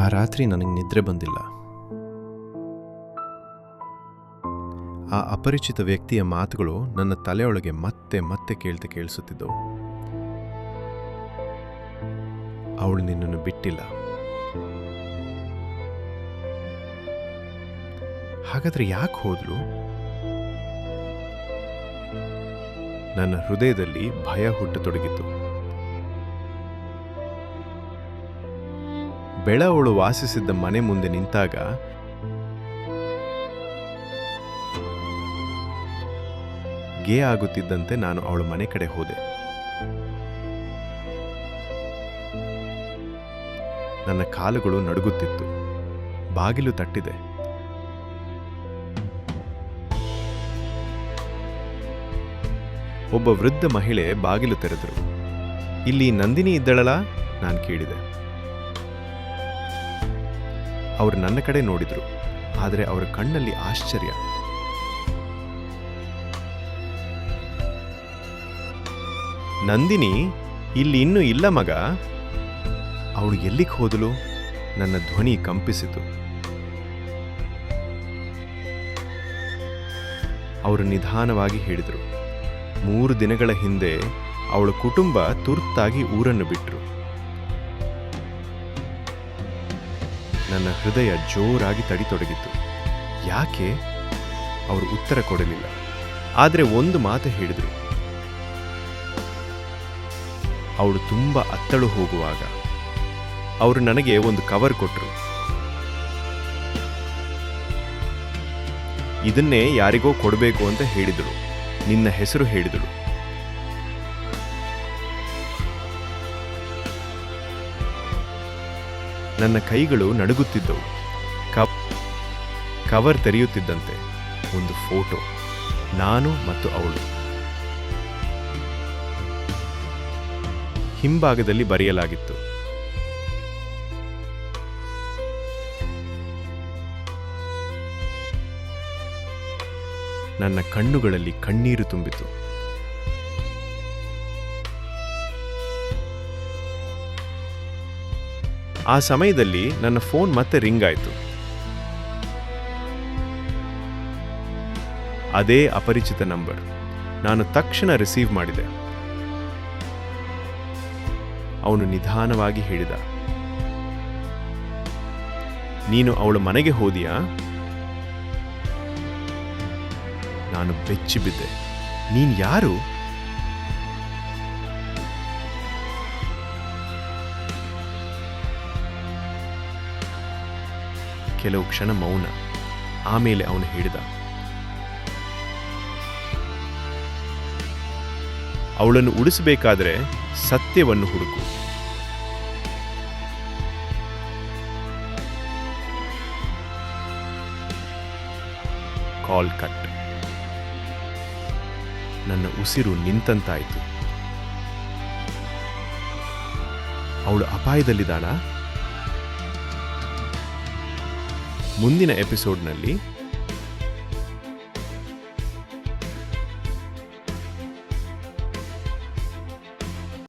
ಆ ರಾತ್ರಿ ನನಗೆ ನಿದ್ರೆ ಬಂದಿಲ್ಲ. ಆ ಅಪರಿಚಿತ ವ್ಯಕ್ತಿಯ ಮಾತುಗಳು ನನ್ನ ತಲೆಯೊಳಗೆ ಮತ್ತೆ ಮತ್ತೆ ಕೇಳಿಸುತ್ತಿದ್ದವು. ಅವಳು ನಿನ್ನನ್ನು ಬಿಟ್ಟಿಲ್ಲ. ಹಾಗಾದ್ರೆ ಯಾಕೆ ಹೋದ್ಲು? ನನ್ನ ಹೃದಯದಲ್ಲಿ ಭಯ ಹುಟ್ಟತೊಡಗಿತು. ಅವಳು ವಾಸಿಸಿದ್ದ ಮನೆ ಮುಂದೆ ನಿಂತಾಗ ಗೇ ಆಗುತ್ತಿದ್ದಂತೆ ನಾನು ಅವಳ ಮನೆ ಕಡೆ ಹೋದೆ. ನನ್ನ ಕಾಲುಗಳು ನಡುಗುತ್ತಿತ್ತು. ಬಾಗಿಲು ತಟ್ಟಿದೆ. ಒಬ್ಬ ವೃದ್ಧ ಮಹಿಳೆ ಬಾಗಿಲು ತೆರೆದರು. ಇಲ್ಲಿ ನಂದಿನಿ ಇದ್ದಳಲ್ಲ? ನಾನು ಕೇಳಿದೆ. ಅವರು ನನ್ನ ಕಡೆ ನೋಡಿದ್ರು, ಆದರೆ ಅವರ ಕಣ್ಣಲ್ಲಿ ಆಶ್ಚರ್ಯ. ನಂದಿನಿ ಇಲ್ಲಿ ಇನ್ನೂ ಇಲ್ಲ ಮಗ. ಅವಳು ಎಲ್ಲಿಗೆ ಹೋದಳು? ನನ್ನ ಧ್ವನಿ ಕಂಪಿಸಿತು. ಅವರು ನಿಧಾನವಾಗಿ ಹೇಳಿದರು, 3 ದಿನಗಳ ಹಿಂದೆ ಅವಳ ಕುಟುಂಬ ತುರ್ತಾಗಿ ಊರನ್ನು ಬಿಟ್ಟರು. ನನ್ನ ಹೃದಯ ಜೋರಾಗಿ ತಡಿತೊಡಗಿತು. ಯಾಕೆ? ಅವರು ಉತ್ತರ ಕೊಡಲಿಲ್ಲ. ಆದರೆ ಒಂದು ಮಾತು ಹೇಳಿದರು. ಅವಳು ತುಂಬ ಅತ್ತಳು ಹೋಗುವಾಗ ಅವರು ನನಗೆ ಒಂದು ಕವರ್ ಕೊಟ್ಟರು. ಇದನ್ನೇ ಯಾರಿಗೋ ಕೊಡಬೇಕು ಅಂತ ಹೇಳಿದಳು. ನಿನ್ನ ಹೆಸರು ಹೇಳಿದಳು. ನನ್ನ ಕೈಗಳು ನಡುಗುತ್ತಿದ್ದವು. ಕವರ್ ತೆರೆಯುತ್ತಿದ್ದಂತೆ ಒಂದು ಫೋಟೋ, ನಾನು ಮತ್ತು ಅವಳು. ಹಿಂಭಾಗದಲ್ಲಿ ಬರೆಯಲಾಗಿತ್ತು, ನನ್ನ ಕಣ್ಣುಗಳಲ್ಲಿ ಕಣ್ಣೀರು ತುಂಬಿತು. ಆ ಸಮಯದಲ್ಲಿ ನನ್ನ ಫೋನ್ ಮತ್ತೆ ರಿಂಗ್ ಆಯಿತು. ಅದೇ ಅಪರಿಚಿತ ನಂಬರ್. ನಾನು ತಕ್ಷಣ ರಿಸೀವ್ ಮಾಡಿದೆ. ಅವನು ನಿಧಾನವಾಗಿ ಹೇಳಿದ, ನೀನು ಅವಳ ಮನೆಗೆ ಹೋದಿಯಾ? ನಾನು ಬೆಚ್ಚಿಬಿದ್ದೆ. ನೀನ್ ಯಾರು? ಕೆಲವು ಕ್ಷಣ ಮೌನ. ಆಮೇಲೆ ಅವನು ಹೇಳಿದ, ಅವಳನ್ನು ಉಳಿಸಬೇಕಾದ್ರೆ ಸತ್ಯವನ್ನು ಹುಡುಕು. Call cut. ನನ್ನ ಉಸಿರು ನಿಂತಂತಾಯಿತು. ಅವಳು ಅಪಾಯದಲ್ಲಿದ್ದಾಳಾ? ಮುಂದಿನ ಎಪಿಸೋಡ್ನಲ್ಲಿ